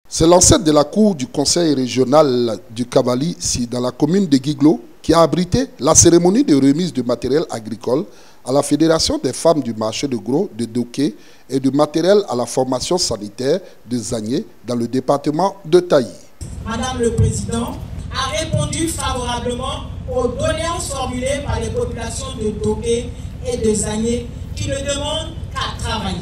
C'est l'ancêtre de la cour du conseil régional du Cavali, ici dans la commune de Guiglo, qui a abrité la cérémonie de remise de matériel agricole à la Fédération des femmes du marché de gros de Doké et de matériel à la formation sanitaire de Zagné dans le département de Taï. Madame le Président a répondu favorablement aux doléances formulées par les populations de Doké et de Zagné qui ne demandent qu'à travailler.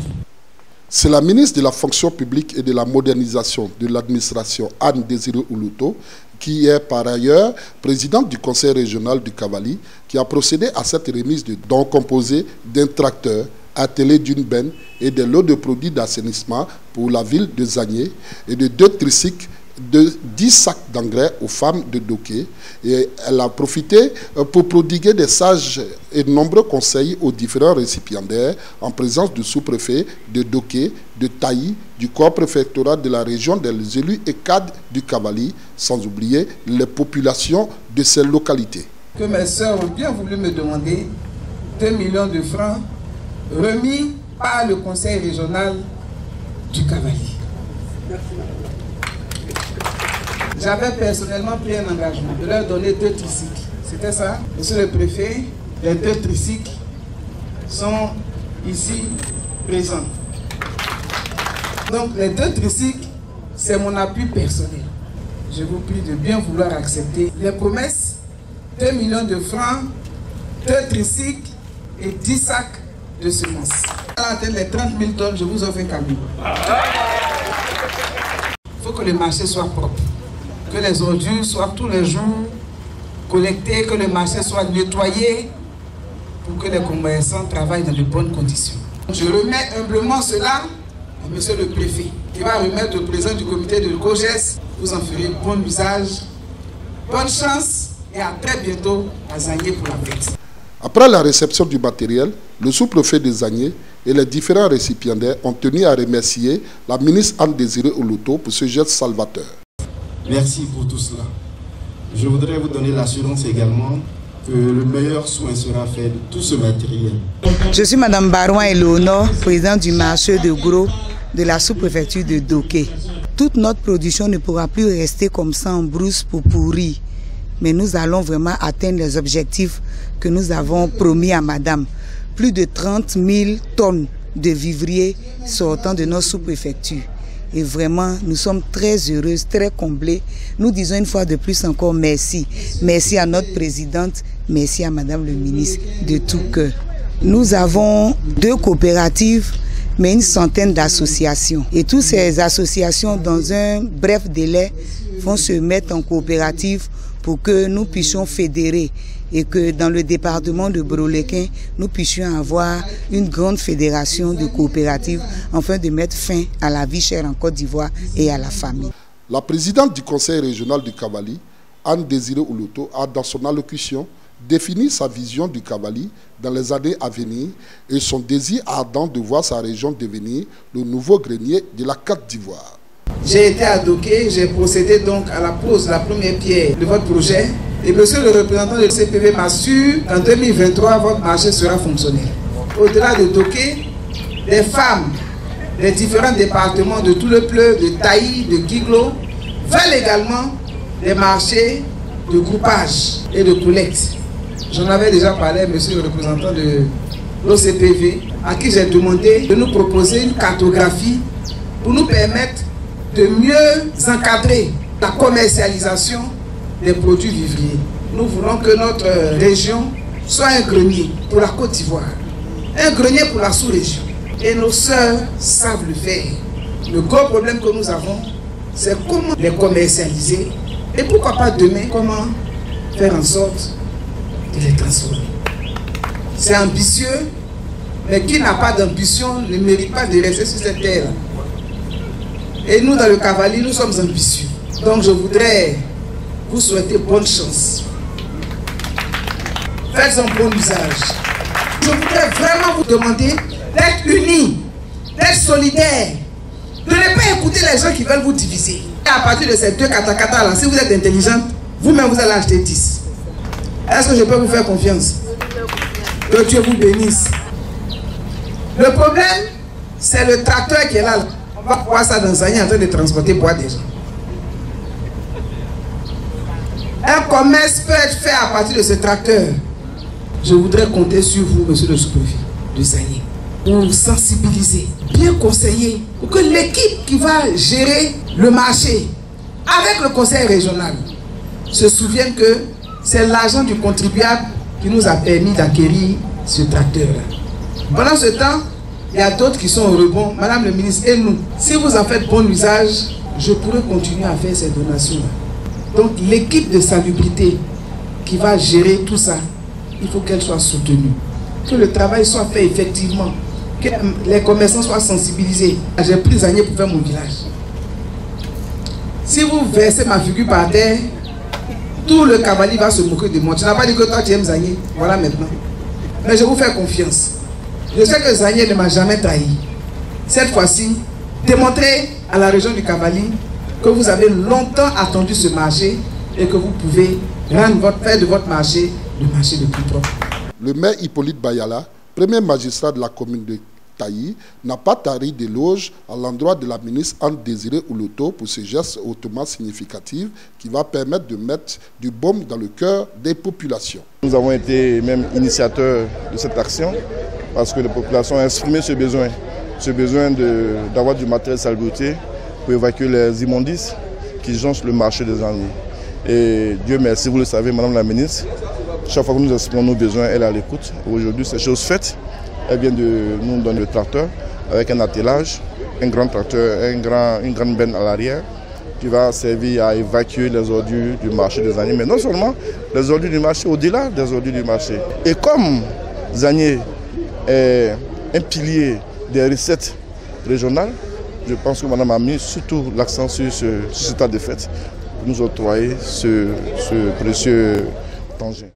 C'est la ministre de la fonction publique et de la modernisation de l'administration, Anne Désiré Oulouto, qui est par ailleurs présidente du conseil régional du Cavali, qui a procédé à cette remise de dons composés d'un tracteur, attelé d'une benne et de lots de produits d'assainissement pour la ville de Zagné et de 2 tricycles de 10 sacs d'engrais aux femmes de Doké. Et elle a profité pour prodiguer des sages et de nombreux conseils aux différents récipiendaires en présence du sous-préfet de Doké, de Taï, du corps préfectoral de la région, des élus et cadres du Cavali, sans oublier les populations de ces localités. Que mes sœurs ont bien voulu me demander 2 millions de francs remis par le conseil régional du Cavali. J'avais personnellement pris un engagement de leur donner 2 tricycles. C'était ça, monsieur le préfet. Les 2 tricycles sont ici présents. Donc les 2 tricycles, c'est mon appui personnel. Je vous prie de bien vouloir accepter les promesses. 2 millions de francs, 2 tricycles et 10 sacs de semences. À l'antenne les 30 000 tonnes, je vous offre un camion. Il faut que le marché soit propre. Que les ordures soient tous les jours collectées, que le marché soit nettoyé pour que les commerçants travaillent dans de bonnes conditions. Je remets humblement cela à monsieur le préfet qui va remettre au président du comité de COGES. Vous en ferez bon usage. Bonne chance et à très bientôt à Zagné pour la fête. Après la réception du matériel, le sous-préfet de Zagné et les différents récipiendaires ont tenu à remercier la ministre Anne Désiré Oulouto pour ce geste salvateur. Merci pour tout cela. Je voudrais vous donner l'assurance également que le meilleur soin sera fait de tout ce matériel. Je suis Madame Barouin Eleonore, présidente du marché de gros de la sous-préfecture de Doké. Toute notre production ne pourra plus rester comme ça en brousse pour pourrir. Mais nous allons vraiment atteindre les objectifs que nous avons promis à Madame. Plus de 30 000 tonnes de vivriers sortant de nos sous-préfectures. Et vraiment, nous sommes très heureuses, très comblées. Nous disons une fois de plus encore merci. Merci à notre présidente, merci à Madame le ministre de tout cœur. Nous avons 2 coopératives, mais une centaine d'associations. Et toutes ces associations, dans un bref délai, vont se mettre en coopérative pour que nous puissions fédérer et que dans le département de Broléquin, nous puissions avoir une grande fédération de coopératives afin de mettre fin à la vie chère en Côte d'Ivoire et à la famine. La présidente du conseil régional du Cavali, Anne Désiré Oulouto, a dans son allocution défini sa vision du Cavali dans les années à venir et son désir ardent de voir sa région devenir le nouveau grenier de la Côte d'Ivoire. J'ai été à Doké, j'ai procédé donc à la pose de la première pierre de votre projet. Et monsieur le représentant de CPV m'assure qu'en 2023, votre marché sera fonctionnel. Au-delà de Doké, les femmes des différents départements de tout le Pleu, de Taï, de Guiglo, veulent également des marchés de groupage et de collecte. J'en avais déjà parlé à monsieur le représentant de l'OCPV, à qui j'ai demandé de nous proposer une cartographie pour nous permettre de mieux encadrer la commercialisation des produits vivriers. Nous voulons que notre région soit un grenier pour la Côte d'Ivoire, un grenier pour la sous-région. Et nos sœurs savent le faire. Le gros problème que nous avons, c'est comment les commercialiser et pourquoi pas demain, comment faire en sorte de les transformer. C'est ambitieux, mais qui n'a pas d'ambition ne mérite pas de rester sur cette terre. Et nous, dans le Cavali, nous sommes ambitieux. Donc je voudrais vous souhaiter bonne chance. Faites un bon usage. Je voudrais vraiment vous demander d'être unis, d'être solidaires, de ne pas écouter les gens qui veulent vous diviser. Et à partir de ces 2 katakata là, si vous êtes intelligente, vous-même vous allez acheter 10. Est-ce que je peux vous faire confiance? Que Dieu vous bénisse. Le problème, c'est le tracteur qui est là. On va voir ça dans Zagné en train de transporter bois des gens. Un commerce peut être fait à partir de ce tracteur. Je voudrais compter sur vous, monsieur le sous-préfet de Zagné, pour sensibiliser, bien conseiller, pour que l'équipe qui va gérer le marché avec le conseil régional se souvienne que c'est l'argent du contribuable qui nous a permis d'acquérir ce tracteur-là. Pendant ce temps, il y a d'autres qui sont au rebond. Madame le ministre et nous, si vous en faites bon usage, je pourrais continuer à faire ces donations-là. Donc l'équipe de salubrité qui va gérer tout ça, il faut qu'elle soit soutenue. Que le travail soit fait effectivement. Que les commerçants soient sensibilisés. J'ai pris Zagné pour faire mon village. Si vous versez ma figure par terre, tout le Cavali va se moquer de moi. Tu n'as pas dit que toi tu aimes Zagné. Voilà maintenant. Mais je vous fais confiance. Je sais que Zagné ne m'a jamais trahi. Cette fois-ci, démontrez à la région du Cavali que vous avez longtemps attendu ce marché et que vous pouvez faire de votre marché le marché le plus propre. Le maire Hippolyte Bayala, premier magistrat de la commune de Taï, n'a pas tari d'éloges à l'endroit de la ministre Anne-Désirée Ouloto pour ce geste hautement significatif qui va permettre de mettre du baume dans le cœur des populations. Nous avons été même initiateurs de cette action parce que les populations ont exprimé ce besoin d'avoir du matériel salubrité pour évacuer les immondices qui jonchent le marché des Anglais. Et Dieu merci, vous le savez, Madame la ministre, chaque fois que nous exprimons nos besoins, elle est à l'écoute. Aujourd'hui, c'est chose faite. Elle vient de nous donner le tracteur avec un attelage, un grand tracteur, une grande benne à l'arrière qui va servir à évacuer les ordures du marché des Zagné. Mais non seulement les ordures du marché, au-delà des ordures du marché. Et comme Zagné est un pilier des recettes régionales, je pense que Madame a mis surtout l'accent sur cet état de fait pour nous octroyer ce précieux engin.